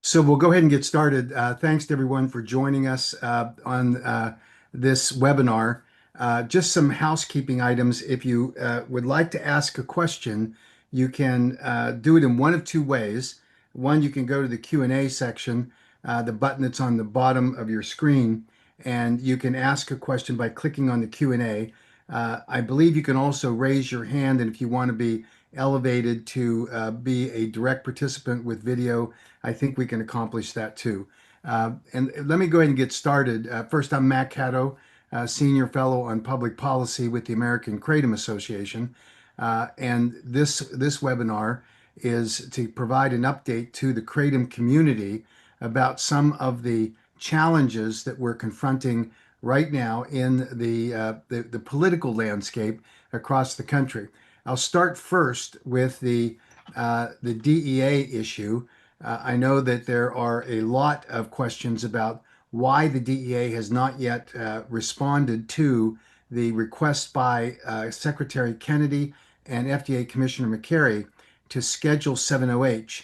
So we'll go ahead and get started. Thanks to everyone for joining us on this webinar. Just some housekeeping items. If you would like to ask a question, you can do it in one of two ways. One, you can go to the Q&A section, the button that's on the bottom of your screen, and you can ask a question by clicking on the Q&A. I believe you can also raise your hand, and if you want to be elevated to be a direct participant with video, I think we can accomplish that too. And let me go ahead and get started. First, I'm Matt Caddo, Senior Fellow on Public Policy with the American Kratom Association. And this webinar is to provide an update to the Kratom community about some of the challenges that we're confronting right now in the political landscape across the country. I'll start first with the DEA issue. I know that there are a lot of questions about why the DEA has not yet responded to the request by Secretary Kennedy and FDA Commissioner McCary to schedule 70H.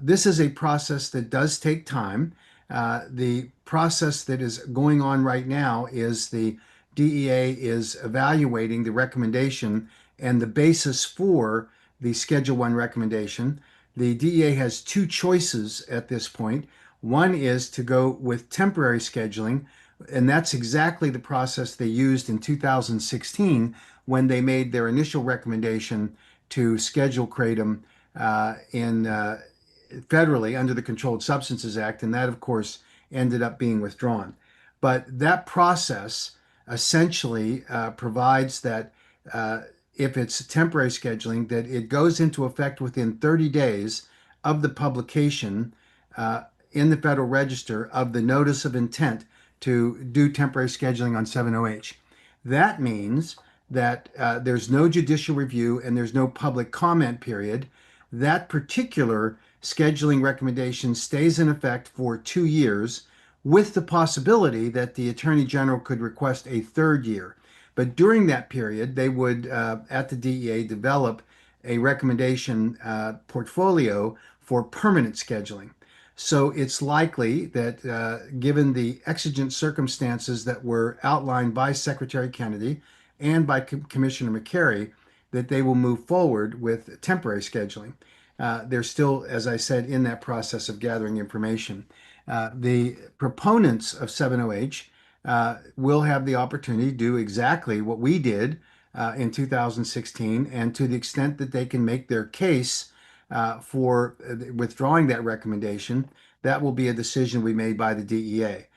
This is a process that does take time. The process that is going on right now is the DEA is evaluating the recommendation and the basis for the Schedule 1 recommendation. The DEA has two choices at this point. One is to go with temporary scheduling, and that's exactly the process they used in 2016 when they made their initial recommendation to schedule kratom in federally under the Controlled Substances Act, and that, of course, ended up being withdrawn. But that process essentially provides that if it's temporary scheduling, that it goes into effect within 30 days of the publication in the Federal Register of the notice of intent to do temporary scheduling on 70H. That means that there's no judicial review and there's no public comment period. That particular scheduling recommendation stays in effect for 2 years with the possibility that the Attorney General could request a third year. But during that period, they would, at the DEA, develop a recommendation portfolio for permanent scheduling. So it's likely that given the exigent circumstances that were outlined by Secretary Kennedy and by Commissioner McCary, that they will move forward with temporary scheduling. They're still, as I said, in that process of gathering information. The proponents of 70H will have the opportunity to do exactly what we did in 2016, and to the extent that they can make their case for withdrawing that recommendation, that will be a decision we made by the DEA.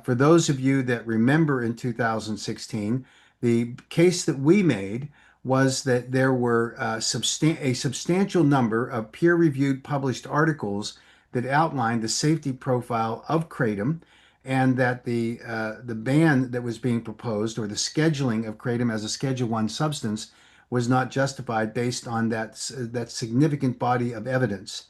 For those of you that remember in 2016, the case that we made was that there were a substantial number of peer-reviewed published articles that outlined the safety profile of kratom, and that the ban that was being proposed, or the scheduling of kratom as a Schedule 1 substance, was not justified based on that significant body of evidence.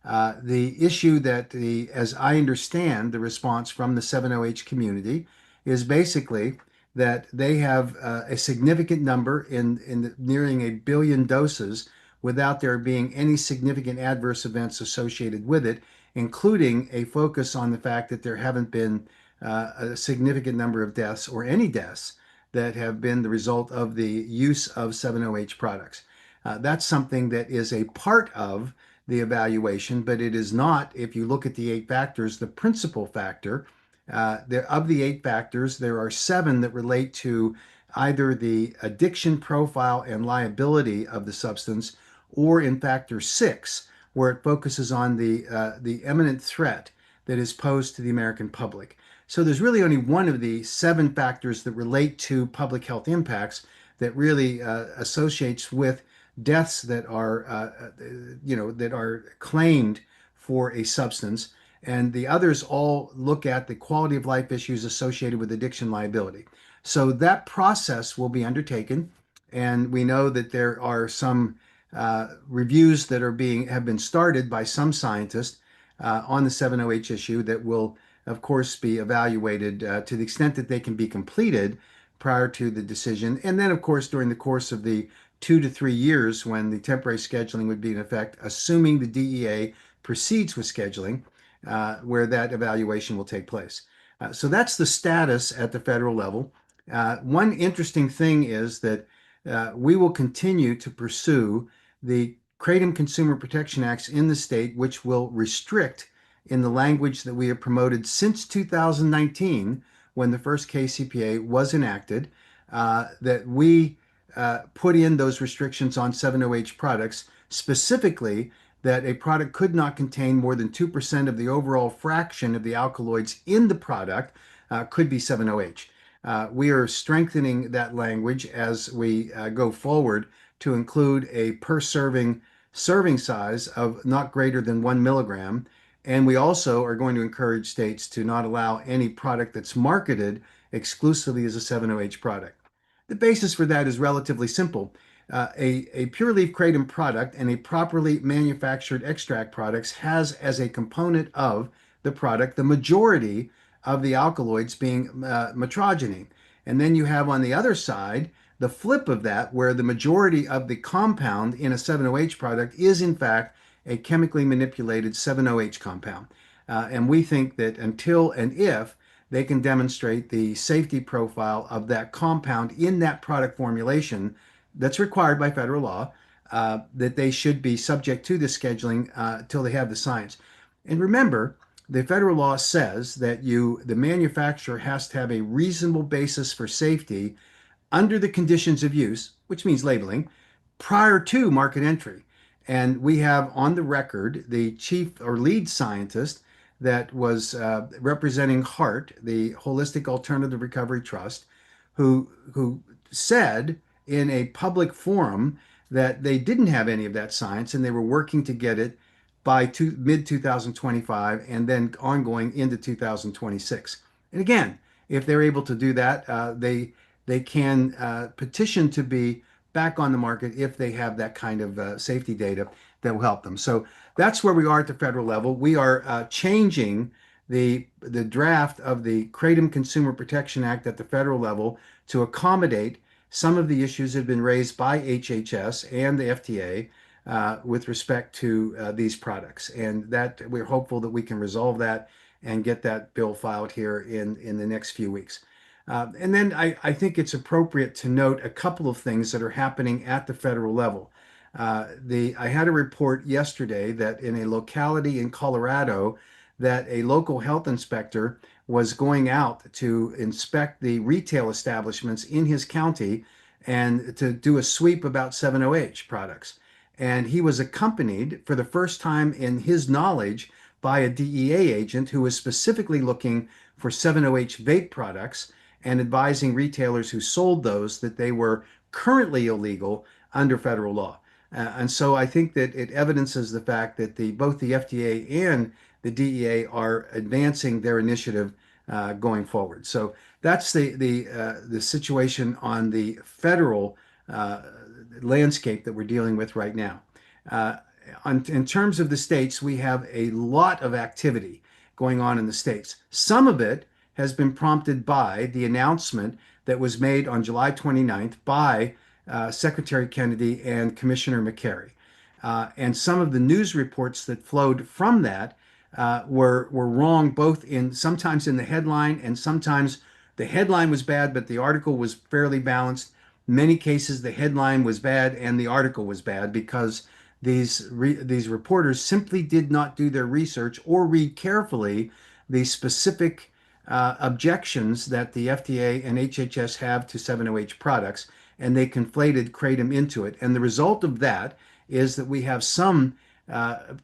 The issue that as I understand the response from the 70H community is basically that they have a significant number in nearing 1 billion doses without there being any significant adverse events associated with it, including a focus on the fact that there haven't been a significant number of deaths or any deaths that have been the result of the use of 70H products. That's something that is a part of the evaluation, but it is not, if you look at the 8 factors, the principal factor. Of the 8 factors, there are 7 that relate to either the addiction profile and liability of the substance, or in factor 6, where it focuses on the imminent threat that is posed to the American public. So there's really only one of the 7 factors that relate to public health impacts that really associates with deaths that are, that are claimed for a substance, and the others all look at the quality of life issues associated with addiction liability. So that process will be undertaken, and we know that there are some reviews that have been started by some scientists on the 70H issue that will, of course, be evaluated to the extent that they can be completed prior to the decision. And then, of course, during the course of the 2 to 3 years when the temporary scheduling would be in effect, assuming the DEA proceeds with scheduling, where that evaluation will take place. So that's the status at the federal level. One interesting thing is that we will continue to pursue the Kratom Consumer Protection Acts in the state, which will restrict in the language that we have promoted since 2019, when the first KCPA was enacted, that we put in those restrictions on 7-OH products, specifically that a product could not contain more than 2% of the overall fraction of the alkaloids in the product could be 7-OH. We are strengthening that language as we go forward to include a per serving size of not greater than 1 milligram. And we also are going to encourage states to not allow any product that's marketed exclusively as a 7-OH product. The basis for that is relatively simple. A pure leaf kratom product and a properly manufactured extract products has as a component of the product the majority of the alkaloids being metrogeny. And then you have on the other side the flip of that, where the majority of the compound in a 7-OH product is in fact a chemically manipulated 7-OH compound. And we think that until and if they can demonstrate the safety profile of that compound in that product formulation that's required by federal law, that they should be subject to this scheduling until they have the science. And remember, the federal law says that the manufacturer has to have a reasonable basis for safety under the conditions of use, which means labeling, prior to market entry. And we have on the record the chief or lead scientist that was representing HART, the Holistic Alternative Recovery Trust, who said in a public forum that they didn't have any of that science and they were working to get it by mid 2025 and then ongoing into 2026. And again, if they're able to do that, they can petition to be back on the market if they have that kind of safety data that will help them. So that's where we are at the federal level. We are changing the draft of the Kratom Consumer Protection Act at the federal level to accommodate some of the issues that have been raised by HHS and the FDA with respect to these products. And that we're hopeful that we can resolve that and get that bill filed here in the next few weeks. And then I think it's appropriate to note a couple of things that are happening at the federal level. I had a report yesterday that in a locality in Colorado, that a local health inspector was going out to inspect the retail establishments in his county and to do a sweep about 7-OH products. And he was accompanied for the first time in his knowledge by a DEA agent who was specifically looking for 7-OH vape products and advising retailers who sold those that they were currently illegal under federal law. And so I think that it evidences the fact that both the FDA and the DEA are advancing their initiative going forward. So that's the situation on the federal landscape that we're dealing with right now. In terms of the states, we have a lot of activity going on in the states. Some of it has been prompted by the announcement that was made on July 29th by Secretary Kennedy and Commissioner McCary. And some of the news reports that flowed from that were wrong, both sometimes in the headline, and sometimes the headline was bad, but the article was fairly balanced. In many cases, the headline was bad and the article was bad because these reporters simply did not do their research or read carefully the specific objections that the FDA and HHS have to 7-OH products, and they conflated kratom into it. And the result of that is that we have some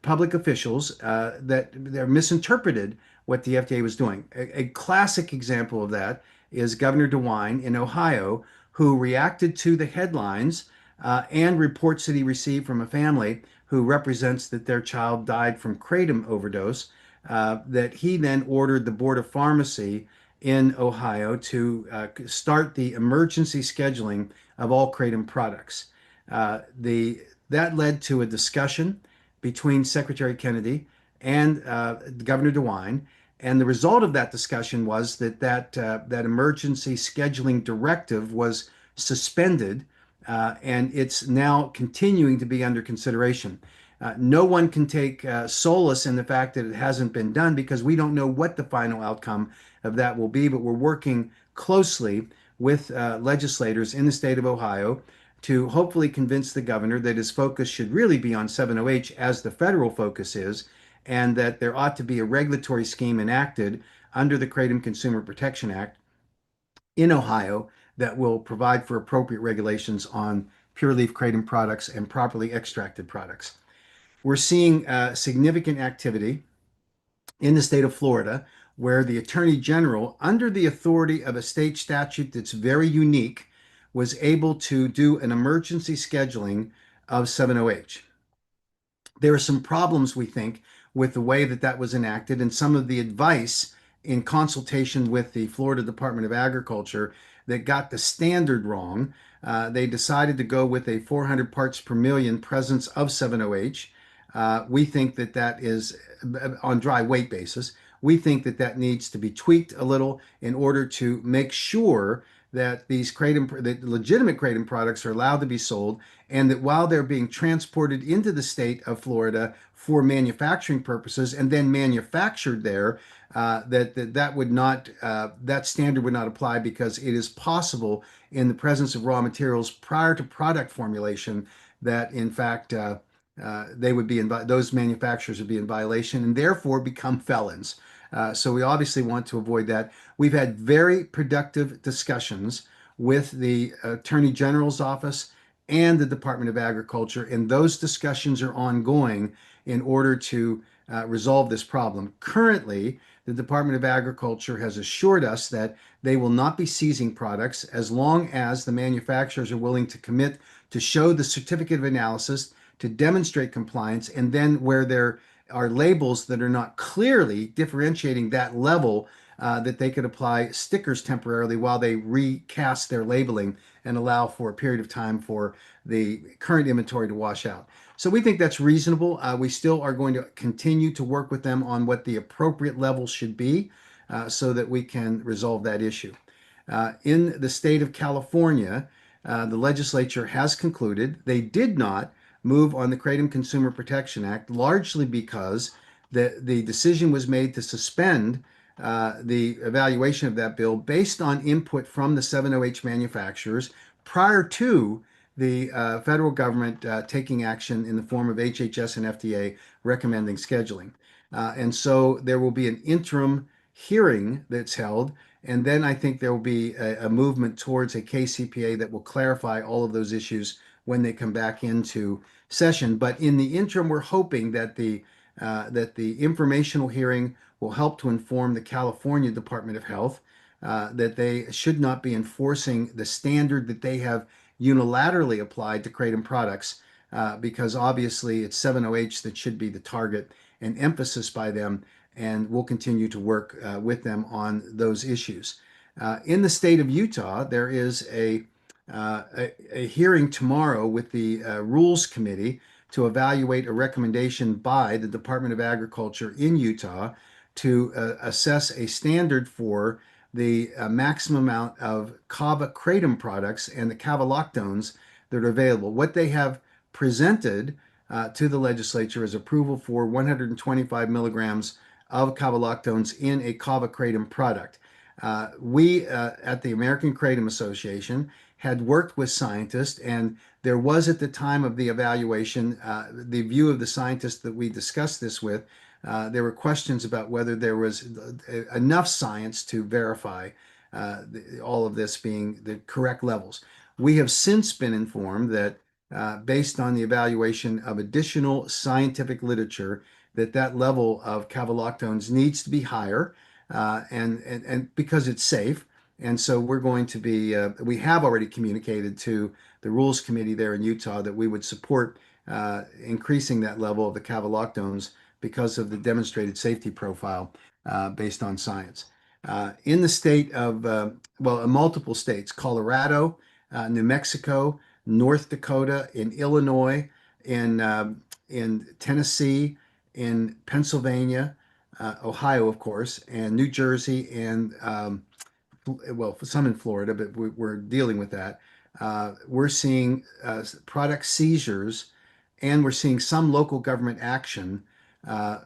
public officials that they're misinterpreted what the FDA was doing. A classic example of that is Governor DeWine in Ohio, who reacted to the headlines and reports that he received from a family who represents that their child died from kratom overdose, that he then ordered the Board of Pharmacy in Ohio to start the emergency scheduling of all kratom products. That led to a discussion between Secretary Kennedy and Governor DeWine. And the result of that discussion was that emergency scheduling directive was suspended, and it's now continuing to be under consideration. No one can take solace in the fact that it hasn't been done because we don't know what the final outcome of that will be, but we're working closely with legislators in the state of Ohio to hopefully convince the governor that his focus should really be on 7OH as the federal focus is, and that there ought to be a regulatory scheme enacted under the Kratom Consumer Protection Act in Ohio that will provide for appropriate regulations on pure leaf kratom products and properly extracted products. We're seeing significant activity in the state of Florida where the Attorney General, under the authority of a state statute that's very unique, was able to do an emergency scheduling of 7OH. There are some problems, we think, with the way that that was enacted and some of the advice in consultation with the Florida Department of Agriculture that got the standard wrong. They decided to go with a 400 parts per million presence of 7OH. We think that that is on dry weight basis. We think that that needs to be tweaked a little in order to make sure that these kratom, that legitimate kratom products are allowed to be sold, and that while they're being transported into the state of Florida for manufacturing purposes and then manufactured there, that would not that standard would not apply because it is possible in the presence of raw materials prior to product formulation that in fact they would be in those manufacturers would be in violation and therefore become felons. So we obviously want to avoid that. We've had very productive discussions with the Attorney General's office and the Department of Agriculture, and those discussions are ongoing in order to resolve this problem. Currently, the Department of Agriculture has assured us that they will not be seizing products as long as the manufacturers are willing to commit to show the certificate of analysis, to demonstrate compliance, and then where there are labels that are not clearly differentiating that level, that they could apply stickers temporarily while they recast their labeling and allow for a period of time for the current inventory to wash out. So we think that's reasonable. We still are going to continue to work with them on what the appropriate level should be so that we can resolve that issue. In the state of California, the legislature has concluded they did not move on the Kratom Consumer Protection Act, largely because the decision was made to suspend the evaluation of that bill based on input from the 7OH manufacturers prior to the federal government taking action in the form of HHS and FDA recommending scheduling. And so there will be an interim hearing that's held, and then I think there will be a movement towards a KCPA that will clarify all of those issues when they come back into session. But in the interim, we're hoping that the informational hearing will help to inform the California Department of Health that they should not be enforcing the standard that they have unilaterally applied to kratom products, because obviously it's 7OH that should be the target and emphasis by them, and we'll continue to work with them on those issues. In the state of Utah, there is a hearing tomorrow with the Rules Committee to evaluate a recommendation by the Department of Agriculture in Utah to assess a standard for the maximum amount of kava kratom products and the kavaloctones that are available. What they have presented to the legislature is approval for 125 milligrams of kavaloctones in a kava kratom product. We at the American Kratom Association had worked with scientists, and there was at the time of the evaluation, the view of the scientists that we discussed this with, there were questions about whether there was enough science to verify all of this being the correct levels. We have since been informed that based on the evaluation of additional scientific literature, that level of cavaloctones needs to be higher, and because it's safe. And so we're going to be, we have already communicated to the Rules Committee there in Utah that we would support increasing that level of the cavaloctones because of the demonstrated safety profile based on science. In the state of, well, in multiple states, Colorado, New Mexico, North Dakota, in Illinois, in Tennessee, in Pennsylvania, Ohio, of course, and New Jersey, and well, some in Florida, but we're dealing with that. We're seeing product seizures and we're seeing some local government action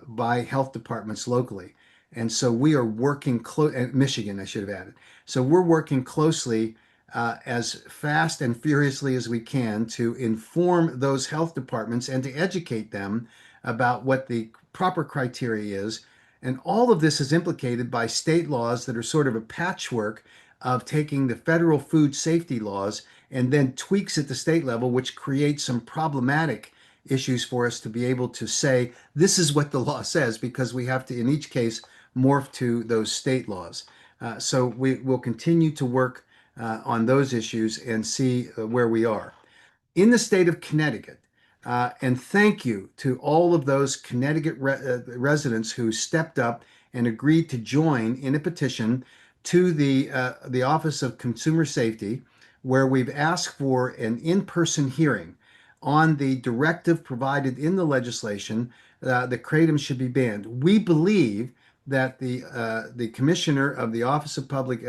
by health departments locally. And so we are working close, Michigan, I should have added. So we're working closely as fast and furiously as we can to inform those health departments and to educate them about what the proper criteria is. And all of this is implicated by state laws that are sort of a patchwork of taking the federal food safety laws and then tweaks at the state level, which creates some problematic issues for us to be able to say this is what the law says, because we have to, in each case, morph to those state laws. So we will continue to work on those issues and see where we are in the state of Connecticut. And thank you to all of those Connecticut residents who stepped up and agreed to join in a petition to the Office of Consumer Safety, where we've asked for an in-person hearing on the directive provided in the legislation that kratom should be banned. We believe that the commissioner of the Office of Public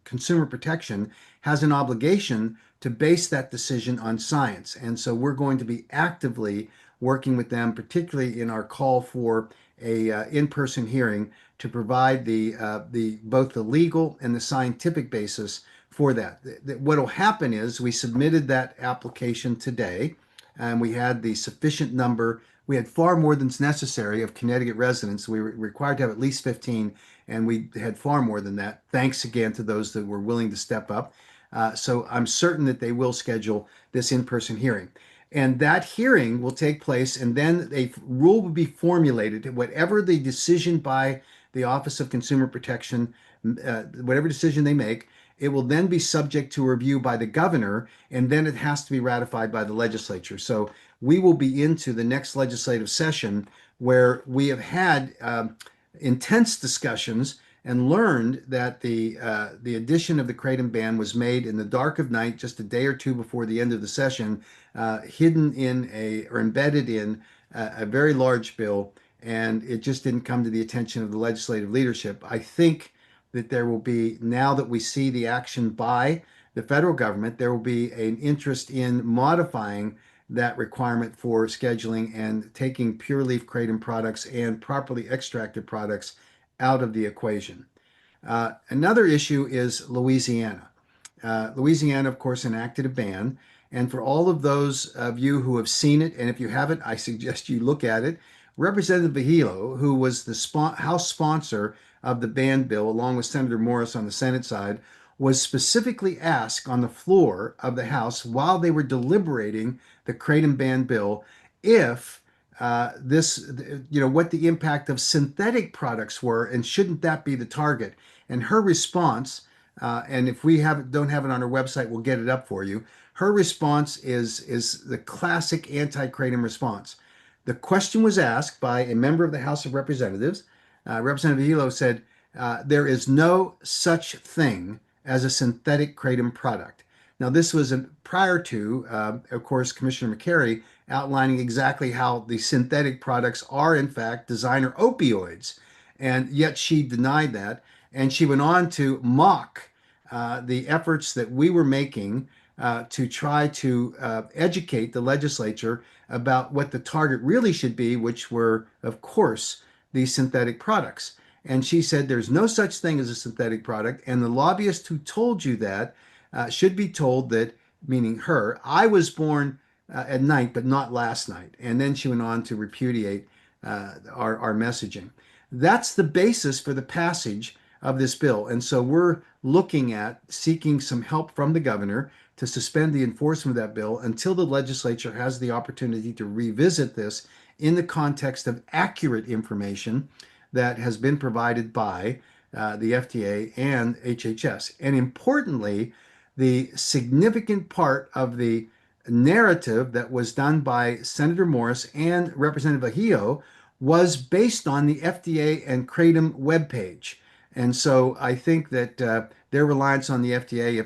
Consumer Protection has an obligation to base that decision on science. And so we're going to be actively working with them, particularly in our call for a in-person hearing to provide the both the legal and the scientific basis for that. What will happen is we submitted that application today, and we had the sufficient number. We had far more than's necessary of Connecticut residents. We were required to have at least 15, and we had far more than that. Thanks again to those that were willing to step up. So I'm certain that they will schedule this in-person hearing. And that hearing will take place, and then a rule will be formulated. Whatever the decision by the Office of Consumer Protection, whatever decision they make, it will then be subject to review by the governor, and then it has to be ratified by the legislature. So we will be into the next legislative session where we have had intense discussions and learned that the addition of the kratom ban was made in the dark of night, just a day or two before the end of the session, hidden in a or embedded in a very large bill, and it just didn't come to the attention of the legislative leadership. I think that there will be, now that we see the action by the federal government, there will be an interest in modifying that requirement for scheduling and taking pure leaf kratom products and properly extracted products out of the equation. Another issue is Louisiana. Louisiana, of course, enacted a ban. And for all of those of you who have seen it, and if you haven't, I suggest you look at it. Representative Vigilo, who was the House sponsor of the ban bill, along with Senator Morris on the Senate side, was specifically asked on the floor of the House while they were deliberating the kratom ban bill if this, what the impact of synthetic products were, and shouldn't that be the target? And her response, and if we don't have it on our website, we'll get it up for you. Her response is the classic anti-kratom response. The question was asked by a member of the House of Representatives. Representative Hilo said, there is no such thing as a synthetic kratom product. Now, this was prior to, of course, Commissioner McCary outlining exactly how the synthetic products are, in fact, designer opioids. And yet she denied that. And she went on to mock the efforts that we were making to try to educate the legislature about what the target really should be, which were, of course, these synthetic products. And she said there's no such thing as a synthetic product. And the lobbyist who told you that should be told that, meaning her, I was born at night, but not last night. And then she went on to repudiate our messaging. That's the basis for the passage of this bill. And so we're looking at seeking some help from the governor to suspend the enforcement of that bill until the legislature has the opportunity to revisit this in the context of accurate information that has been provided by the FDA and HHS. And importantly, the significant part of the narrative that was done by Senator Morris and Representative Ahio was based on the FDA and Kratom webpage. And so I think that their reliance on the FDA,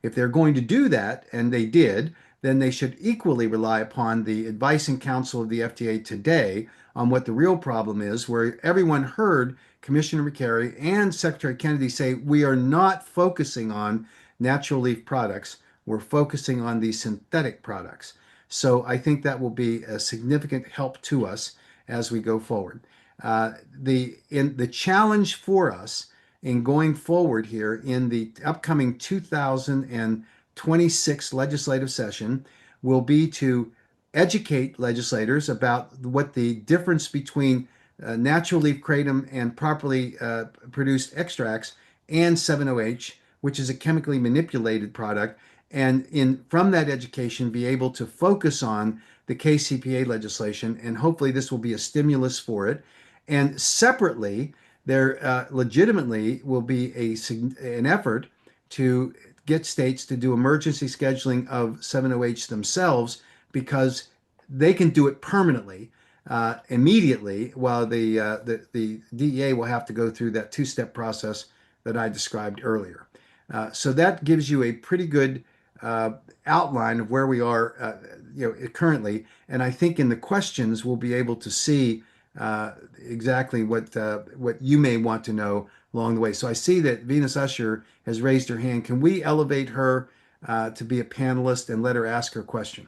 if they're going to do that, and they did, then they should equally rely upon the advice and counsel of the FDA today on what the real problem is, where everyone heard Commissioner McCary and Secretary Kennedy say, we are not focusing on natural leaf products, we're focusing on these synthetic products. So I think that will be a significant help to us as we go forward. The challenge for us in going forward here in the upcoming 2026 legislative session will be to educate legislators about what the difference between natural leaf kratom and properly produced extracts and 7-OH, which is a chemically manipulated product, and in from that education be able to focus on the KCPA legislation, and hopefully this will be a stimulus for it. And separately, there legitimately will be an effort to get states to do emergency scheduling of 7-OH themselves because they can do it permanently, immediately, while the DEA will have to go through that two-step process that I described earlier. So that gives you a pretty good uh, outline of where we are, currently. And I think in the questions we'll be able to see exactly what you may want to know along the way. So I see that Venus Usher has raised her hand. Can we elevate her to be a panelist and let her ask her question?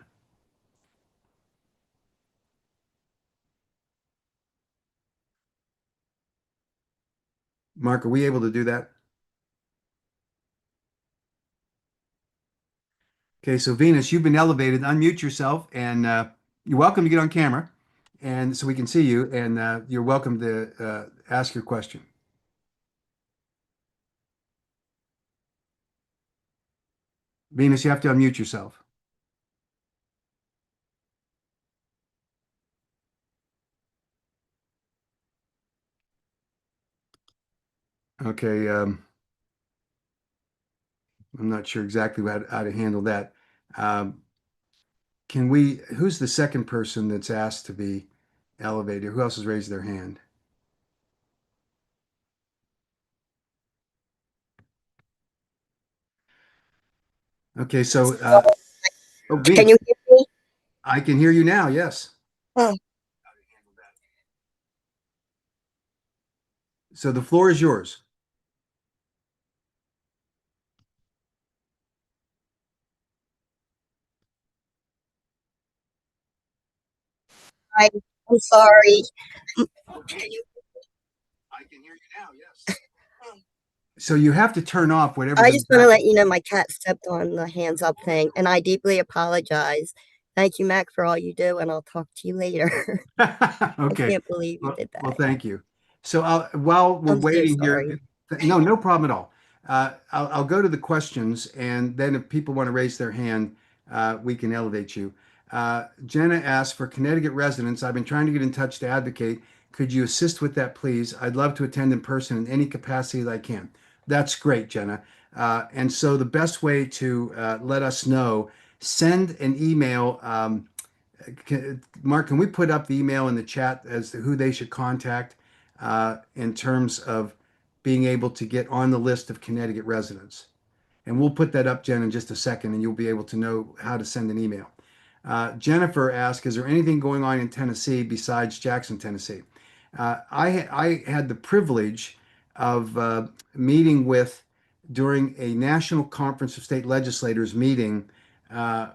Mark, are we able to do that? Okay, so Venus, you've been elevated. Unmute yourself, and you're welcome to get on camera, and so we can see you. And you're welcome to ask your question. Venus, you have to unmute yourself. Okay, I'm not sure exactly how to handle that. Um, can we? Who's the second person that's asked to be elevated? Who else has raised their hand? Okay, so oh, Can Venus, you hear me? I can hear you now. Yes. Oh, So the floor is yours. I, I'm sorry. I can hear you now, yes. So you have to turn off whatever's I in the just want to back. let you know my cat stepped on the hands up thing, and I deeply apologize. Thank you, Mac, for all you do, and I'll talk to you later. I Okay. can't believe you Well, did well, that. thank you. So while we're I'm so waiting sorry. here, no, no problem at all. I'll go to the questions, and then if people want to raise their hand, we can elevate you. Jenna asked for Connecticut residents. I've been trying to get in touch to advocate. Could you assist with that, please? I'd love to attend in person in any capacity that I can. That's great, Jenna. And so the best way to let us know, send an email. Mark, can we put up the email in the chat as to who they should contact in terms of being able to get on the list of Connecticut residents? And we'll put that up, Jen, in just a second, and you'll be able to know how to send an email. Jennifer asked, is there anything going on in Tennessee besides Jackson, Tennessee? I had the privilege of meeting with during a national conference of state legislators meeting uh,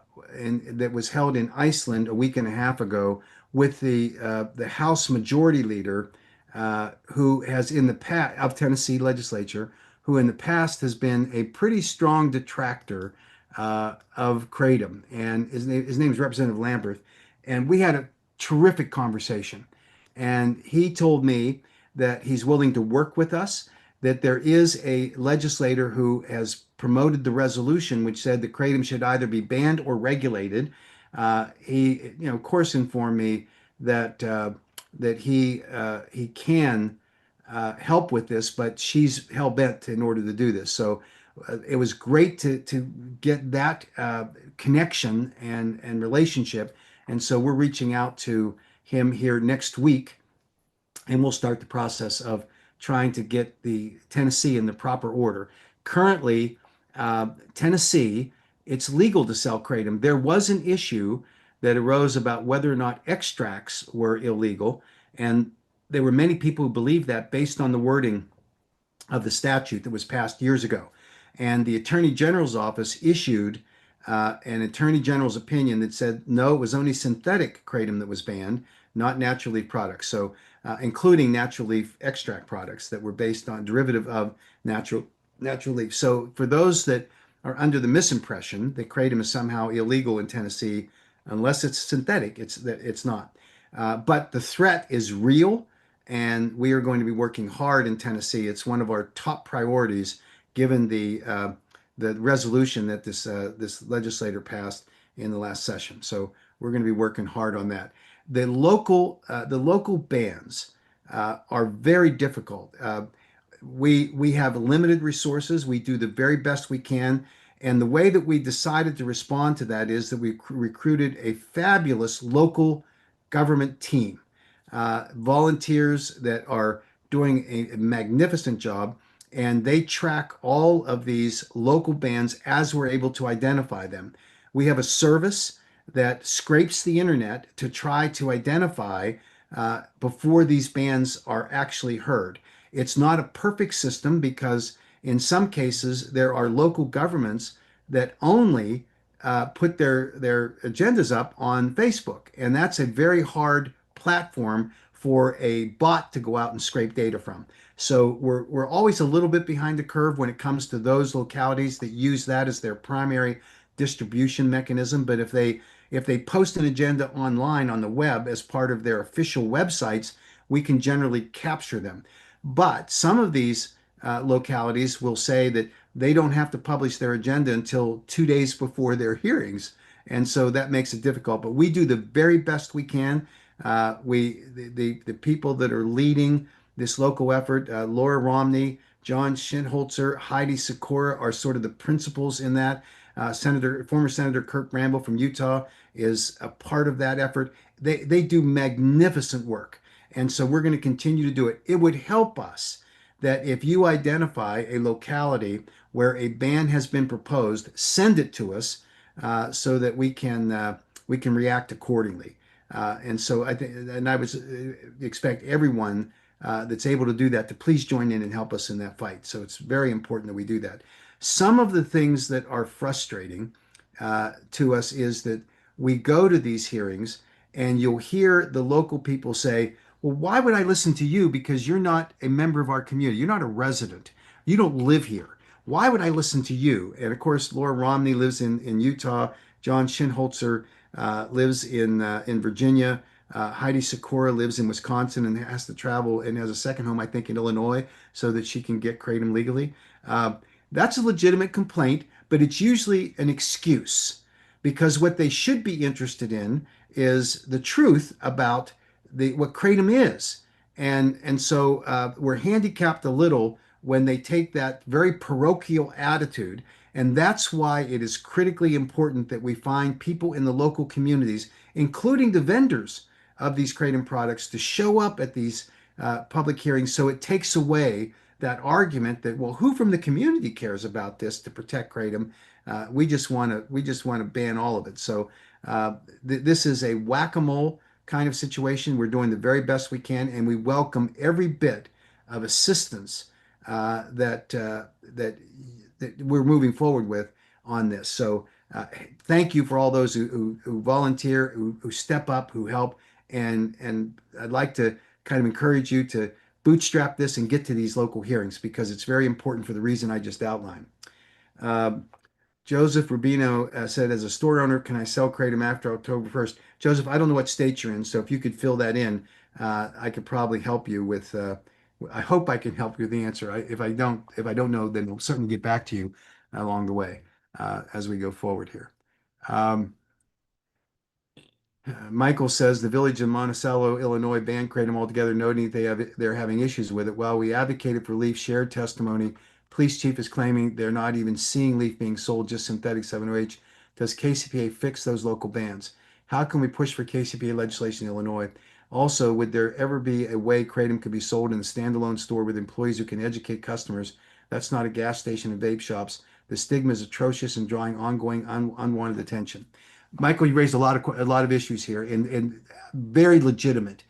that was held in Iceland a week and a half ago with the House Majority Leader, who has in the past of Tennessee legislature, who in the past has been a pretty strong detractor of Kratom, and his name is Representative Lamberth, and we had a terrific conversation, and he told me that he's willing to work with us, that there is a legislator who has promoted the resolution which said that kratom should either be banned or regulated. He, of course, informed me that he can help with this, but she's hell bent in order to do this. So it was great to get that connection and relationship, and so we're reaching out to him here next week, and we'll start the process of trying to get the Tennessee in the proper order. Currently, Tennessee, it's legal to sell kratom. There was an issue that arose about whether or not extracts were illegal, and there were many people who believed that based on the wording of the statute that was passed years ago. And the Attorney General's office issued an attorney general's opinion that said no, it was only synthetic kratom that was banned, not natural leaf products. So, including natural leaf extract products that were based on derivative of natural natural leaf. So, for those that are under the misimpression that kratom is somehow illegal in Tennessee, unless it's synthetic, it's not. But the threat is real, and we are going to be working hard in Tennessee. It's one of our top priorities, given the resolution that this legislator passed in the last session. So we're going to be working hard on that. The local bans are very difficult. We have limited resources. We do the very best we can. And the way that we decided to respond to that is that we recruited a fabulous local government team, volunteers that are doing a magnificent job, and they track all of these local bands as we're able to identify them. We have a service that scrapes the internet to try to identify before these bands are actually heard. It's not a perfect system because in some cases there are local governments that only put their agendas up on Facebook, and that's a very hard platform for a bot to go out and scrape data from. So we're always a little bit behind the curve when it comes to those localities that use that as their primary distribution mechanism. But if they post an agenda online on the web as part of their official websites, we can generally capture them. But some of these localities will say that they don't have to publish their agenda until 2 days before their hearings. And so that makes it difficult. But we do the very best we can. The people that are leading this local effort, Laura Romney, John Shinholzer, Heidi Sikora are sort of the principals in that. Former Senator Kirk Ramble from Utah is a part of that effort. They do magnificent work. And so we're going to continue to do it. It would help us that if you identify a locality where a ban has been proposed, send it to us so that we can react accordingly. And so I think, and I would expect everyone that's able to do that to please join in and help us in that fight. So it's very important that we do that. Some of the things that are frustrating to us is that we go to these hearings and you'll hear the local people say, well, why would I listen to you? Because you're not a member of our community. You're not a resident. You don't live here. Why would I listen to you? And of course, Laura Romney lives in Utah. John Shinholzer lives in Virginia. Heidi Sikora lives in Wisconsin and has to travel and has a second home, I think, in Illinois so that she can get kratom legally. That's a legitimate complaint, but it's usually an excuse because what they should be interested in is the truth about what kratom is. And so we're handicapped a little when they take that very parochial attitude. And that's why it is critically important that we find people in the local communities, including the vendors of these kratom products, to show up at these public hearings so it takes away that argument that, well, who from the community cares about this to protect kratom? We just want to ban all of it. So this is a whack-a-mole kind of situation. We're doing the very best we can, and we welcome every bit of assistance that we're moving forward with on this. So thank you for all those who volunteer, who step up, who help, and I'd like to kind of encourage you to bootstrap this and get to these local hearings because it's very important for the reason I just outlined. Uh, Joseph Rubino said, as a store owner, can I sell kratom after October 1st? Joseph, I don't know what state you're in, so if you could fill that in, I could probably help you with. I hope I can help you with the answer. If I don't know, then we'll certainly get back to you along the way as we go forward here. Um, Michael says the village of Monticello, Illinois, banned kratom altogether, noting they're having issues with it. While we advocated for leaf shared testimony, police chief is claiming they're not even seeing leaf being sold, just synthetic 7-OH. Does KCPA fix those local bans? How can we push for KCPA legislation in Illinois? Also, would there ever be a way kratom could be sold in a standalone store with employees who can educate customers? That's not a gas station and vape shops. The stigma is atrocious and drawing ongoing unwanted attention. Michael, you raised a lot of issues here and very legitimate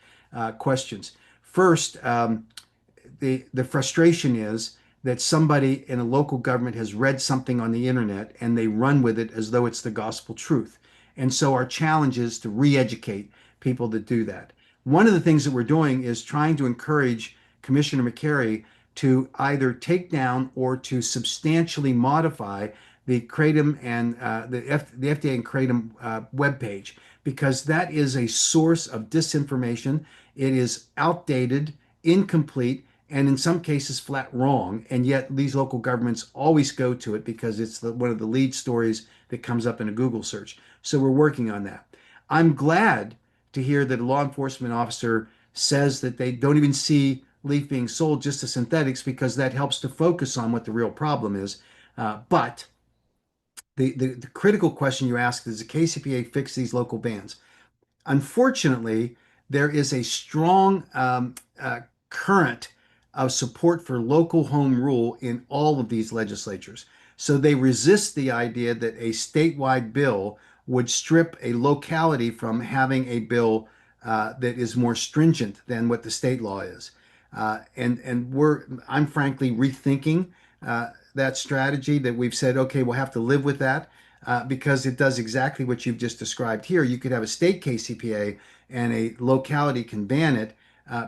questions. First, the frustration is that somebody in a local government has read something on the internet and they run with it as though it's the gospel truth. And so our challenge is to re-educate people that do that. One of the things that we're doing is trying to encourage Commissioner McCary to either take down or to substantially modify the Kratom and the FDA and Kratom webpage, because that is a source of disinformation. It is outdated, incomplete, and in some cases flat wrong. And yet these local governments always go to it because it's one of the lead stories that comes up in a Google search. So we're working on that. I'm glad to hear that a law enforcement officer says that they don't even see leaf being sold just to synthetics, because that helps to focus on what the real problem is. But the critical question you asked is, the KCPA fix these local bans? Unfortunately, there is a strong current of support for local home rule in all of these legislatures. So they resist the idea that a statewide bill would strip a locality from having a bill that is more stringent than what the state law is. I'm frankly rethinking that strategy, that we've said, okay, we'll have to live with that, because it does exactly what you've just described here. You could have a state KCPA and a locality can ban it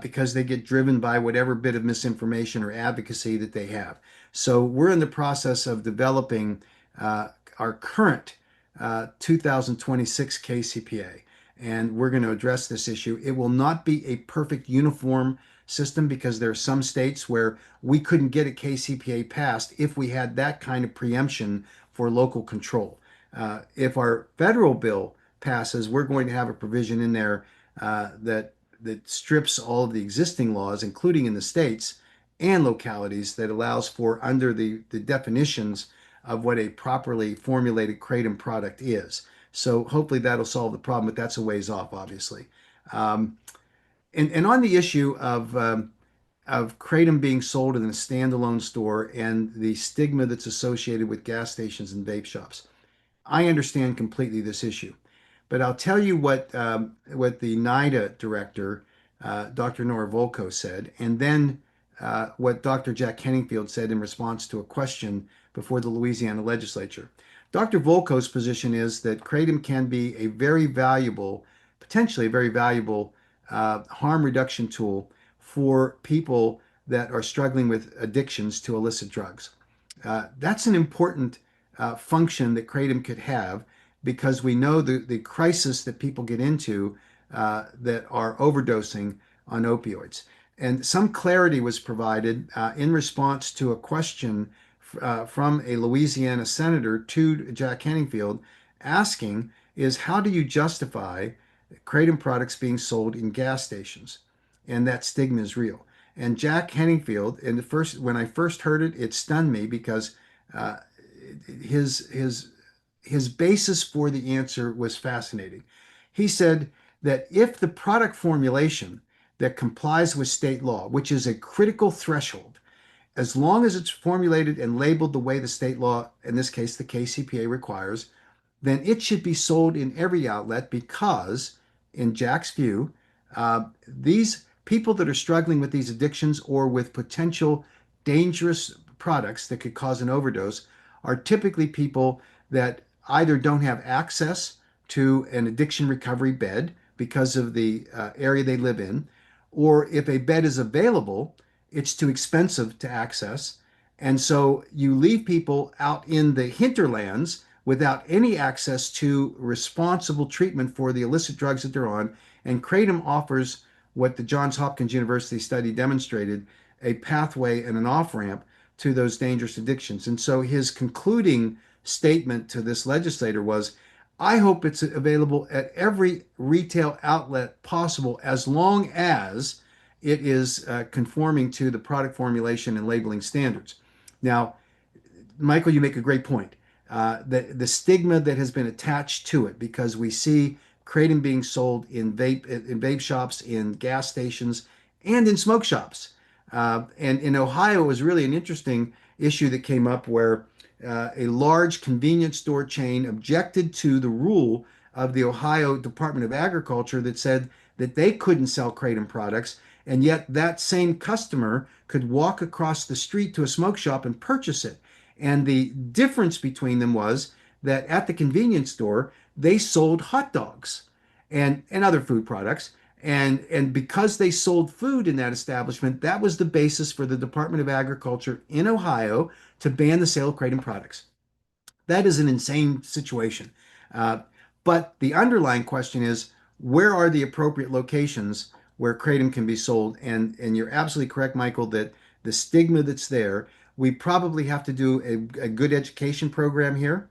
because they get driven by whatever bit of misinformation or advocacy that they have. So we're in the process of developing our current 2026 KCPA, and we're going to address this issue. It will not be a perfect uniform system, because there are some states where we couldn't get a KCPA passed if we had that kind of preemption for local control. If our federal bill passes, we're going to have a provision in there that strips all of the existing laws, including in the states and localities, that allows for, under the definitions of what a properly formulated kratom product is. So hopefully that'll solve the problem, but that's a ways off, obviously. Um, and on the issue of kratom being sold in a standalone store and the stigma that's associated with gas stations and vape shops, I understand completely this issue. But I'll tell you what the NIDA director, Dr. Nora Volkow, said, and then what Dr. Jack Henningfield said in response to a question before the Louisiana legislature. Dr. Volkow's position is that kratom can be a very valuable, potentially a very valuable harm reduction tool for people that are struggling with addictions to illicit drugs. That's an important function that kratom could have, because we know the crisis that people get into that are overdosing on opioids. And some clarity was provided in response to a question from a Louisiana senator to Jack Henningfield, asking, is how do you justify kratom products being sold in gas stations? And that stigma is real. And Jack Henningfield, when I first heard it, it stunned me, because uh, his basis for the answer was fascinating. He said that if the product formulation that complies with state law, which is a critical threshold, as long as it's formulated and labeled the way the state law, in this case the KCPA, requires, then it should be sold in every outlet, because, in Jack's view, these people that are struggling with these addictions or with potential dangerous products that could cause an overdose are typically people that either don't have access to an addiction recovery bed because of the area they live in, or if a bed is available, it's too expensive to access. And so you leave people out in the hinterlands without any access to responsible treatment for the illicit drugs that they're on. And Kratom offers what the Johns Hopkins University study demonstrated, a pathway and an off ramp to those dangerous addictions. And so his concluding statement to this legislator was, I hope it's available at every retail outlet possible, as long as it is conforming to the product formulation and labeling standards. Now, Michael, you make a great point. The stigma that has been attached to it, because we see kratom being sold in vape shops, in gas stations, and in smoke shops. And in Ohio, it was really an interesting issue that came up, where a large convenience store chain objected to the rule of the Ohio Department of Agriculture that said that they couldn't sell kratom products. And yet that same customer could walk across the street to a smoke shop and purchase it. And the difference between them was that at the convenience store, they sold hot dogs and other food products. And because they sold food in that establishment, that was the basis for the Department of Agriculture in Ohio to ban the sale of Kratom products. That is an insane situation. Uh, but the underlying question is, where are the appropriate locations where kratom can be sold? And you're absolutely correct, Michael, that the stigma that's there, we probably have to do a good education program here.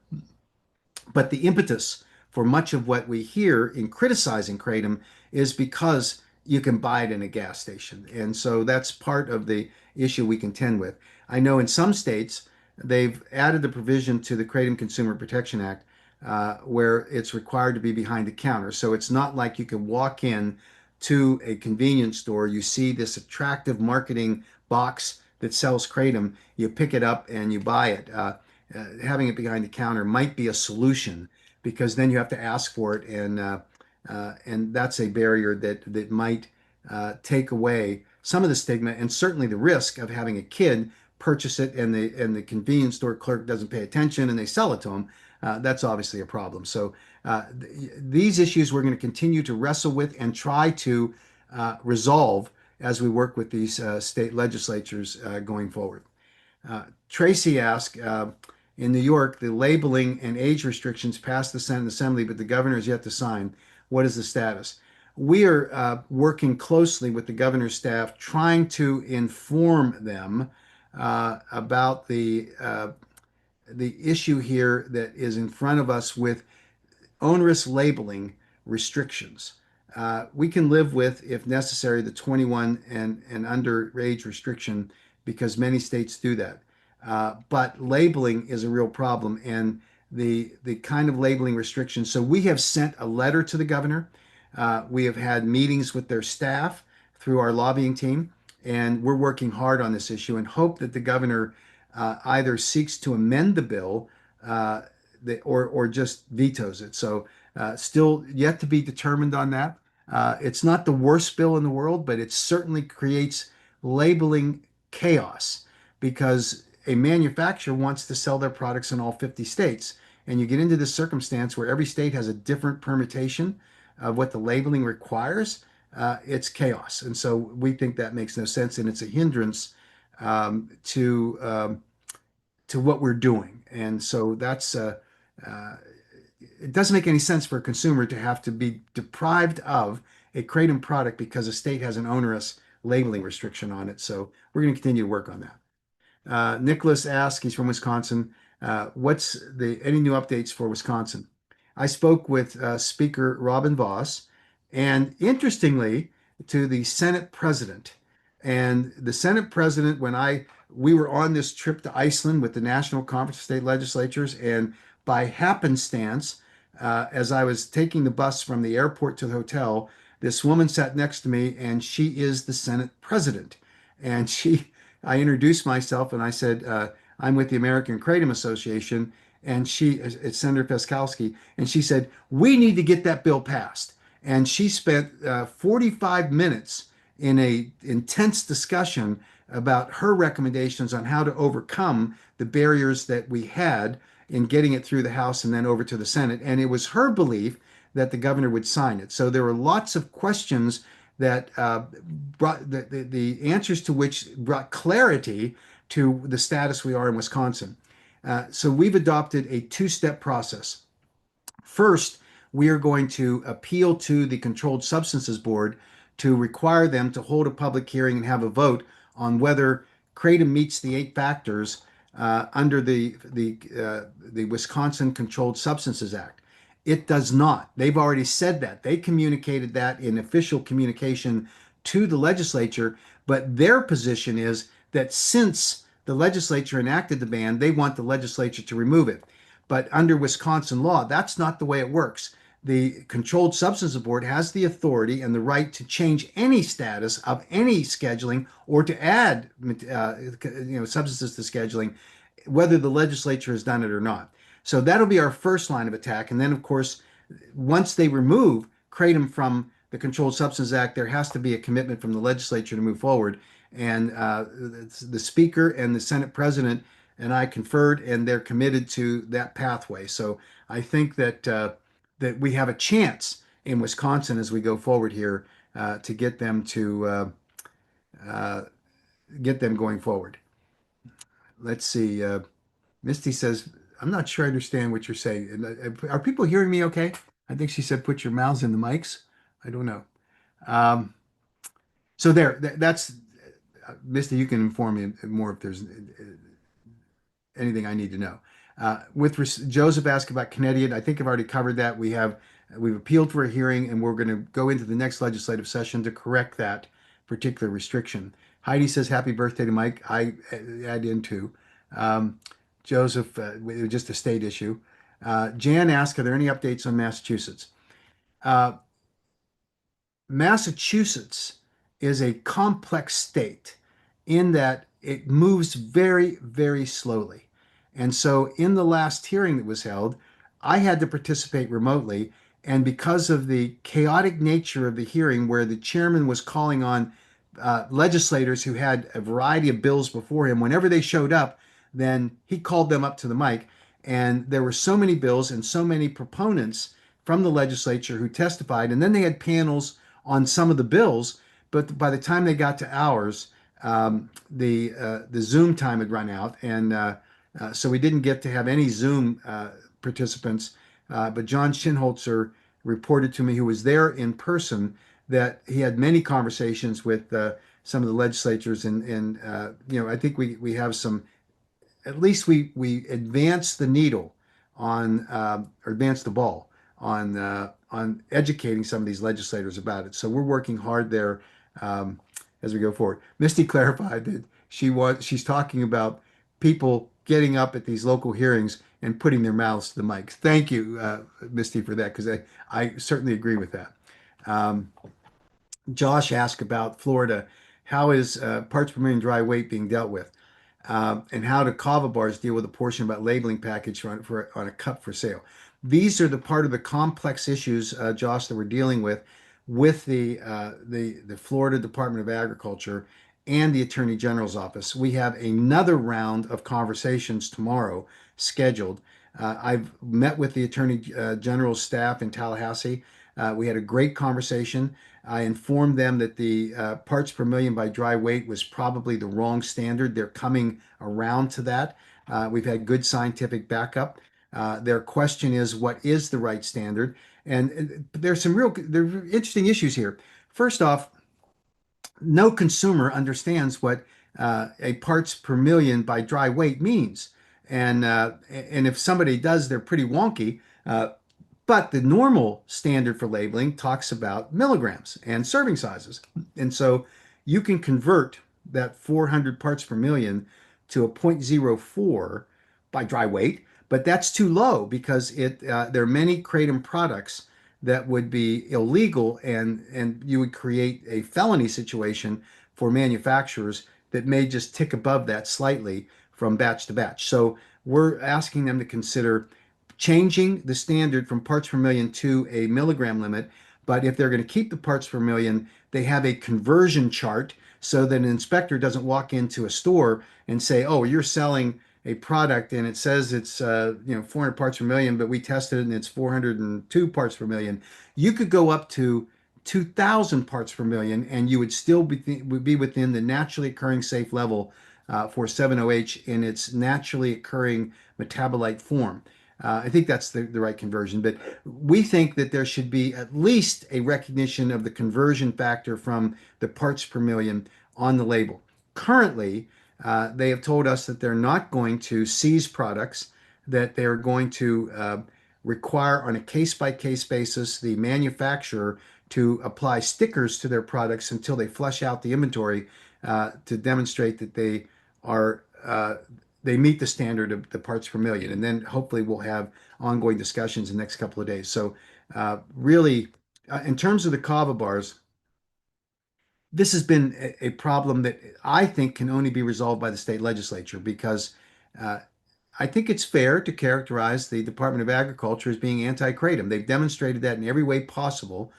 But the impetus for much of what we hear in criticizing kratom is because you can buy it in a gas station. And so that's part of the issue we contend with. I know in some states they've added the provision to the Kratom Consumer Protection Act where it's required to be behind the counter. So it's not like you can walk in to a convenience store, you see this attractive marketing box that sells kratom, you pick it up and you buy it. Having it behind the counter might be a solution because then you have to ask for it, and that's a barrier that might take away some of the stigma and certainly the risk of having a kid purchase it and the convenience store clerk doesn't pay attention and they sell it to them. That's obviously a problem. So these issues we're going to continue to wrestle with and try to resolve as we work with these state legislatures going forward. Tracy asked, in New York, the labeling and age restrictions passed the Senate Assembly, but the governor is yet to sign. What is the status? We are working closely with the governor's staff, trying to inform them about the issue here that is in front of us with onerous labeling restrictions. We can live with, if necessary, the 21 and underage restriction because many states do that. But labeling is a real problem, and the kind of labeling restrictions. So we have sent a letter to the governor. We have had meetings with their staff through our lobbying team, and we're working hard on this issue and hope that the governor either seeks to amend the bill or just vetoes it. So still yet to be determined on that. It's not the worst bill in the world, but it certainly creates labeling chaos because a manufacturer wants to sell their products in all 50 states. And you get into this circumstance where every state has a different permutation of what the labeling requires. It's chaos. And so we think that makes no sense. And it's a hindrance to what we're doing. And so uh, it doesn't make any sense for a consumer to have to be deprived of a kratom product because a state has an onerous labeling restriction on it. So we're going to continue to work on that. Nicholas asks, he's from Wisconsin, what's any new updates for Wisconsin? I spoke with Speaker Robin Voss, and interestingly, to the Senate president. And the Senate president, we were on this trip to Iceland with the National Conference of State Legislatures, and by happenstance, as I was taking the bus from the airport to the hotel, this woman sat next to me, and she is the Senate president. And I introduced myself and I said, I'm with the American Kratom Association. And it's Senator Peskowski. And she said, we need to get that bill passed. And she spent 45 minutes in a intense discussion about her recommendations on how to overcome the barriers that we had in getting it through the House and then over to the Senate. And it was her belief that the governor would sign it. So there were lots of questions that brought the answers to which brought clarity to the status we are in Wisconsin. So we've adopted a two-step process. First, we are going to appeal to the Controlled Substances Board to require them to hold a public hearing and have a vote on whether kratom meets the 8 factors under the Wisconsin Controlled Substances Act. It does not. They've already said that. They communicated that in official communication to the legislature, but their position is that since the legislature enacted the ban, they want the legislature to remove it. But under Wisconsin law, that's not the way it works. The Controlled Substances Board has the authority and the right to change any status of any scheduling or to add substances to scheduling, whether the legislature has done it or not. So that'll be our first line of attack. And then, of course, once they remove kratom from the Controlled Substances Act, there has to be a commitment from the legislature to move forward. And the Speaker and the Senate President and I conferred, and they're committed to that pathway. So I think that we have a chance in Wisconsin as we go forward here to uh, get them going forward. Let's see. Misty says, "I'm not sure I understand what you're saying. Are people hearing me okay?" I think she said, "Put your mouths in the mics." I don't know. Um, so that's Misty. You can inform me more if there's anything I need to know. Joseph asked about Connecticut. I think I've already covered that. We've appealed for a hearing, and we're going to go into the next legislative session to correct that particular restriction. Heidi says, "Happy birthday to Mike." I add in too. Um, Joseph, it was just a state issue. Jan asked, "Are there any updates on Massachusetts?" Uh, Massachusetts is a complex state in that it moves very, very slowly. And so, in the last hearing that was held, I had to participate remotely. And because of the chaotic nature of the hearing, where the chairman was calling on legislators who had a variety of bills before him, whenever they showed up, then he called them up to the mic. And there were so many bills and so many proponents from the legislature who testified. And then they had panels on some of the bills, but by the time they got to ours, the Zoom time had run out, and so we didn't get to have any Zoom participants. But John Shinholzer reported to me, who was there in person, that he had many conversations with some of the legislatures, and I think we have some, at least we advance the needle on or advance the ball on educating some of these legislators about it. So we're working hard there as we go forward. Misty clarified that she's talking about people getting up at these local hearings and putting their mouths to the mics. Thank you, Misty, for that, because I certainly agree with that. Um, Josh asked about Florida. How is parts per million dry weight being dealt with? And how do kava bars deal with a portion about labeling package on a cup for sale? These are the part of the complex issues, Josh, that we're dealing with the Florida Department of Agriculture and the Attorney General's office. We have another round of conversations tomorrow scheduled. I've met with the Attorney General's staff in Tallahassee. We had a great conversation. I informed them that the parts per million by dry weight was probably the wrong standard. They're coming around to that. We've had good scientific backup. Their question is, what is the right standard? And there's there are interesting issues here. First off, no consumer understands what a parts per million by dry weight means. And if somebody does, they're pretty wonky. But the normal standard for labeling talks about milligrams and serving sizes. And so you can convert that 400 parts per million to a zero point zero 0.04 by dry weight, but that's too low because there are many kratom products that would be illegal, and you would create a felony situation for manufacturers that may just tick above that slightly from batch to batch. So we're asking them to consider changing the standard from parts per million to a milligram limit. But if they're going to keep the parts per million, they have a conversion chart so that an inspector doesn't walk into a store and say, "Oh, you're selling a product and it says it's 400 parts per million, but we tested it and it's 402 parts per million." You could go up to 2,000 parts per million, and you would still would be within the naturally occurring safe level for 7-OH in its naturally occurring metabolite form. I think that's the right conversion, but we think that there should be at least a recognition of the conversion factor from the parts per million on the label. Currently, they have told us that they're not going to seize products, that they're going to require on a case-by-case basis the manufacturer to apply stickers to their products until they flush out the inventory to demonstrate that they meet the standard of the parts per million. And then hopefully we'll have ongoing discussions in the next couple of days. So really, in terms of the kava bars, this has been a problem that I think can only be resolved by the state legislature because uh, I think it's fair to characterize the Department of Agriculture as being anti-kratom. They've demonstrated that in every way possible.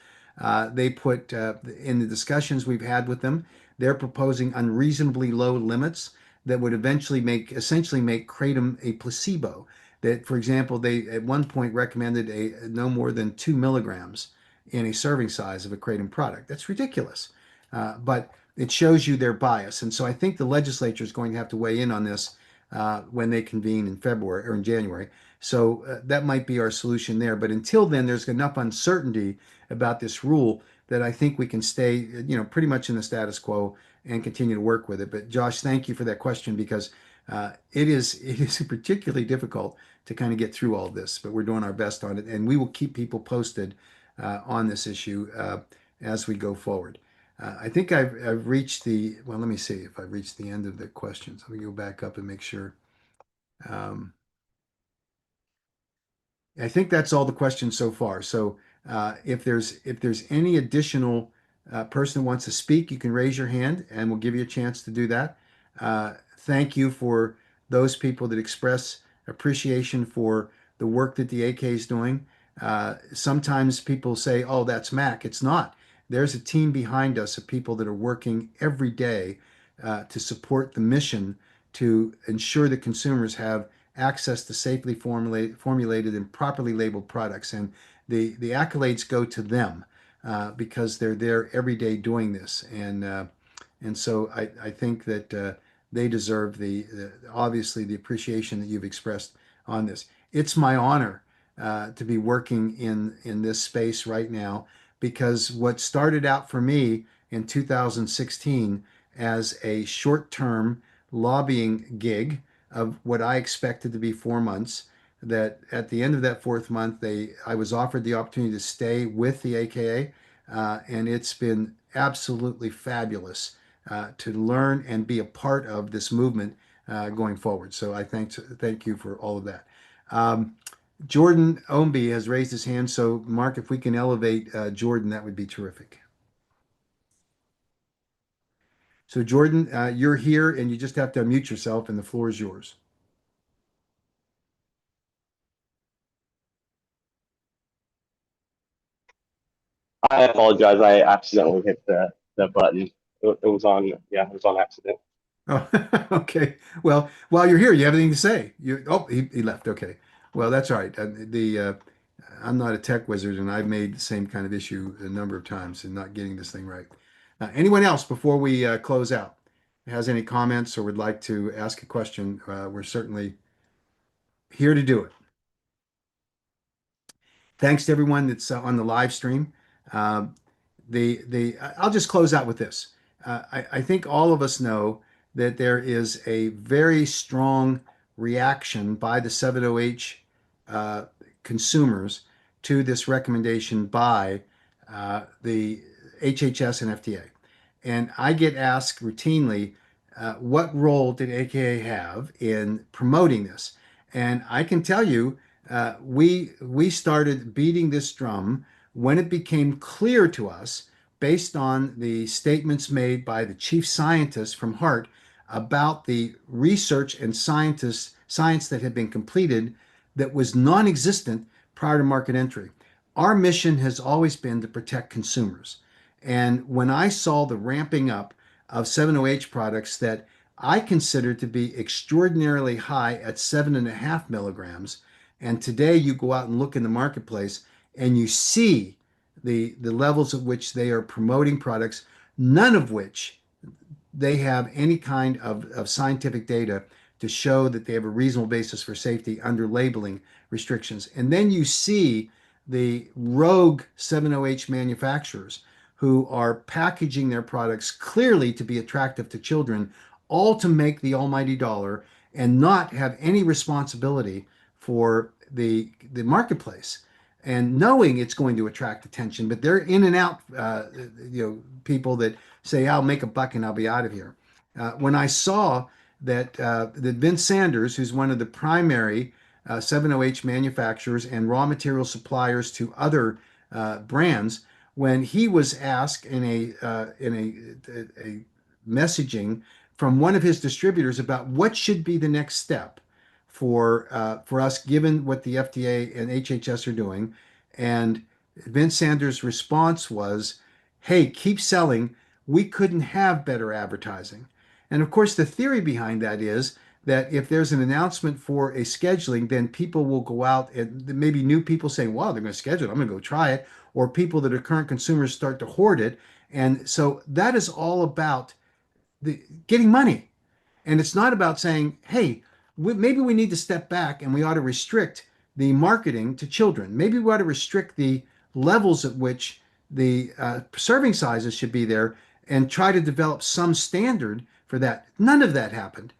They put in the discussions we've had with them, they're proposing unreasonably low limits that would eventually essentially make kratom a placebo. That, for example, they at one point recommended a no more than 2 milligrams in a serving size of a kratom product. That's ridiculous, but it shows you their bias. And so I think the legislature is going to have to weigh in on this when they convene in February or in January. So that might be our solution there. But until then, there's enough uncertainty about this rule that I think we can stay, pretty much in the status quo and continue to work with it. But Josh, thank you for that question because it is particularly difficult to kind of get through all this. But we're doing our best on it, and we will keep people posted on this issue as we go forward. I think I've reached well, let me see if I've reached the end of the questions. Let me go back up and make sure. Um, I think that's all the questions so far. So if there's any additional person who wants to speak, you can raise your hand and we'll give you a chance to do that. Thank you for those people that express appreciation for the work that the AK is doing. Sometimes people say, "Oh, that's Mac." It's not. There's a team behind us of people that are working every day to support the mission to ensure that consumers have access to safely formulated and properly labeled products. And the accolades go to them because they're there every day doing this. And so I think that they deserve obviously the appreciation that you've expressed on this. It's my honor to be working in this space right now because what started out for me in 2016 as a short-term lobbying gig of what I expected to be 4 months. That at the end of that fourth month, I was offered the opportunity to stay with the AKA, and it's been absolutely fabulous to learn and be a part of this movement going forward. So I thank you for all of that. Um, Jordan Omby has raised his hand. So Mark, if we can elevate Jordan, that would be terrific. So Jordan, you're here, and you just have to unmute yourself, and the floor is yours. I apologize. I accidentally hit the button. It was on, yeah, it was on accident. Oh, okay. Well, while you're here, you have anything to say? He left. Okay. Well, that's all right. I'm not a tech wizard, and I've made the same kind of issue a number of times in not getting this thing right. Anyone else before we close out has any comments or would like to ask a question? We're certainly here to do it. Thanks to everyone that's on the live stream. Um, I'll just close out with this. I think all of us know that there is a very strong reaction by the 7OH uh, consumers to this recommendation by the HHS and FDA. And I get asked routinely, what role did AKA have in promoting this? And I can tell you, we started beating this drum when it became clear to us, based on the statements made by the chief scientist from Hart about the research and science that had been completed that was non-existent prior to market entry. Our mission has always been to protect consumers. And when I saw the ramping up of 7OH products that I consider to be extraordinarily high at 7.5 milligrams, and today you go out and look in the marketplace and you see the levels at which they are promoting products, none of which they have any kind of scientific data to show that they have a reasonable basis for safety under labeling restrictions. And then you see the rogue 7OH manufacturers who are packaging their products clearly to be attractive to children, all to make the almighty dollar and not have any responsibility for the marketplace and knowing it's going to attract attention, but they're in and out, people that say, "I'll make a buck and I'll be out of here." When I saw that Vince Sanders, who's one of the primary 7OH manufacturers and raw material suppliers to other brands, when he was asked in a messaging from one of his distributors about what should be the next step for us, given what the FDA and HHS are doing, and Vince Sanders' response was, hey, keep selling. We couldn't have better advertising. And of course, the theory behind that is that if there's an announcement for a scheduling, then people will go out and maybe new people saying, wow, they're going to schedule it. I'm going to go try it. Or people that are current consumers start to hoard it. And so that is all about getting money. And it's not about saying, hey, maybe we need to step back and we ought to restrict the marketing to children. Maybe we ought to restrict the levels at which the serving sizes should be there and try to develop some standard for that. None of that happened.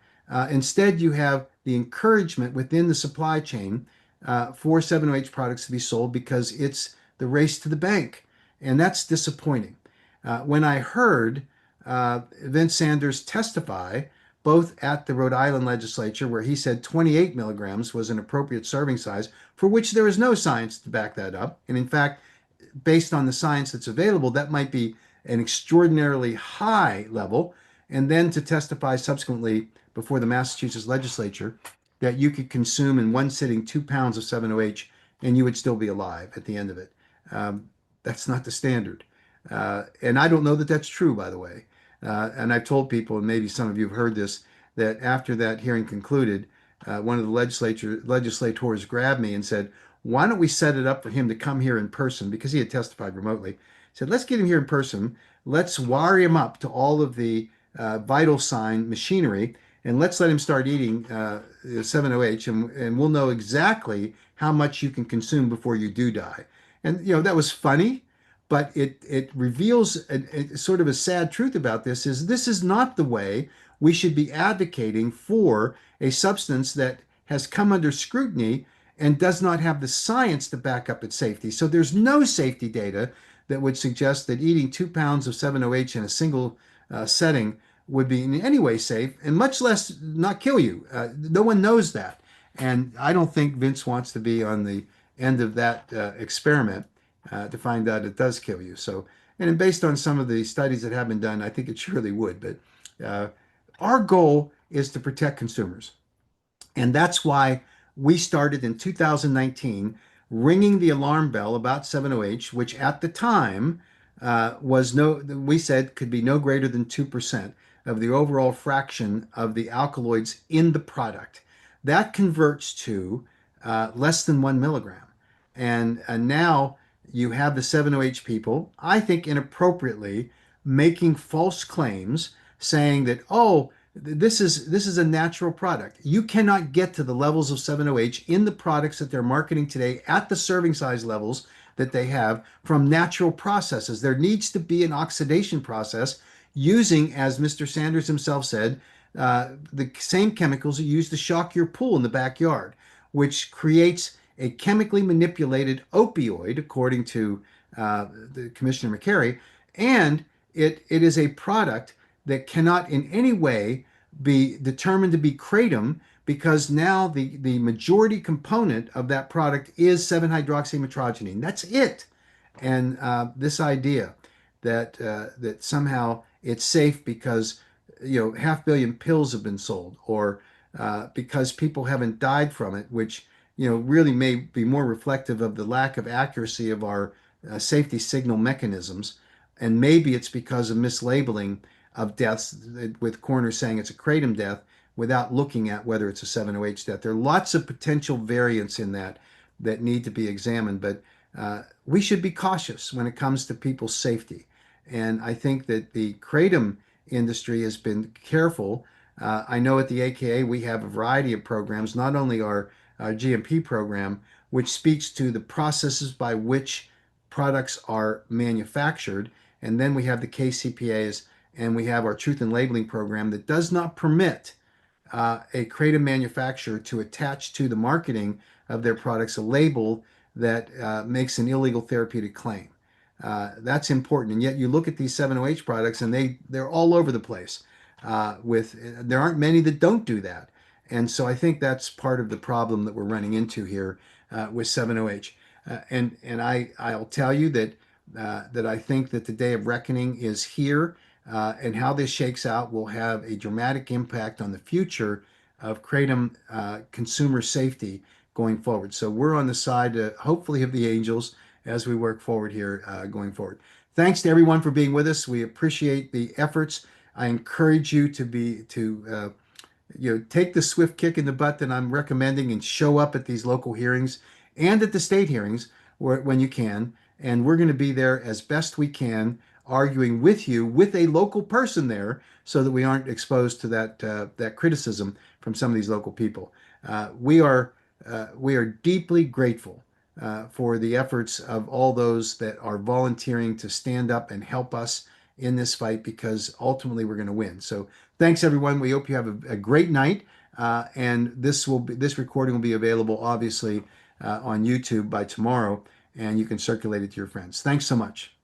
Instead, you have the encouragement within the supply chain for 708 products to be sold because it's the race to the bank. And that's disappointing. When I heard Vince Sanders testify, both at the Rhode Island legislature, where he said 28 milligrams was an appropriate serving size, for which there is no science to back that up. And in fact, based on the science that's available, that might be an extraordinarily high level. And then to testify subsequently before the Massachusetts legislature that you could consume in one sitting 2 pounds of 7-OH and you would still be alive at the end of it. That's not the standard. And I don't know that that's true, by the way. And I've told people, and maybe some of you have heard this, that after that hearing concluded, one of the legislators grabbed me and said, why don't we set it up for him to come here in person? Because he had testified remotely. He said, let's get him here in person. Let's wire him up to all of the vital sign machinery, and let's let him start eating 7-OH, and we'll know exactly how much you can consume before you do die. And, that was funny, but it reveals a sort of a sad truth about this is not the way we should be advocating for a substance that has come under scrutiny and does not have the science to back up its safety. So there's no safety data that would suggest that eating 2 pounds of 7-OH in a single setting would be in any way safe, and much less not kill you. No one knows that. And I don't think Vince wants to be on the end of that experiment to find out it does kill you. So, and based on some of the studies that have been done, I think it surely would. But our goal is to protect consumers. And that's why we started in 2019 ringing the alarm bell about 7-OH, which at the time we said could be no greater than 2% of the overall fraction of the alkaloids in the product. That converts to less than 1 milligram. And now you have the 7-OH people, I think inappropriately, making false claims saying that, oh, this is a natural product. You cannot get to the levels of 7-OH in the products that they're marketing today at the serving size levels that they have from natural processes. There needs to be an oxidation process using, as Mr. Sanders himself said, the same chemicals you use to shock your pool in the backyard, which creates a chemically manipulated opioid, according to the Commissioner McCary, and it is a product that cannot in any way be determined to be kratom because now the majority component of that product is 7-hydroxymetrogenine. That's it. And this idea that somehow it's safe because 500,000,000 pills have been sold, or because people haven't died from it, which really may be more reflective of the lack of accuracy of our safety signal mechanisms. And maybe it's because of mislabeling of deaths, with coroners saying it's a kratom death without looking at whether it's a 7-OH death. There are lots of potential variants in that need to be examined, but we should be cautious when it comes to people's safety. And I think that the kratom industry has been careful. I know at the AKA we have a variety of programs, not only our GMP program, which speaks to the processes by which products are manufactured, and then we have the KCPAs, and we have our truth in labeling program that does not permit a kratom manufacturer to attach to the marketing of their products a label that makes an illegal therapeutic claim. That's important. And yet you look at these 7-OH products and they're all over the place. There aren't many that don't do that. And so I think that's part of the problem that we're running into here with 7-OH. And I'll tell you that I think that the day of reckoning is here, and how this shakes out will have a dramatic impact on the future of kratom consumer safety going forward. So we're on the side, hopefully, of the angels, as we work forward here going forward. Thanks to everyone for being with us. We appreciate the efforts. I encourage you to take the swift kick in the butt that I'm recommending and show up at these local hearings and at the state hearings when you can. And we're going to be there as best we can, arguing with you with a local person there, so that we aren't exposed to that criticism from some of these local people. We are deeply grateful for the efforts of all those that are volunteering to stand up and help us in this fight, because ultimately we're going to win. So thanks everyone. We hope you have a great night. And this recording will be available obviously on YouTube by tomorrow, and you can circulate it to your friends. Thanks so much.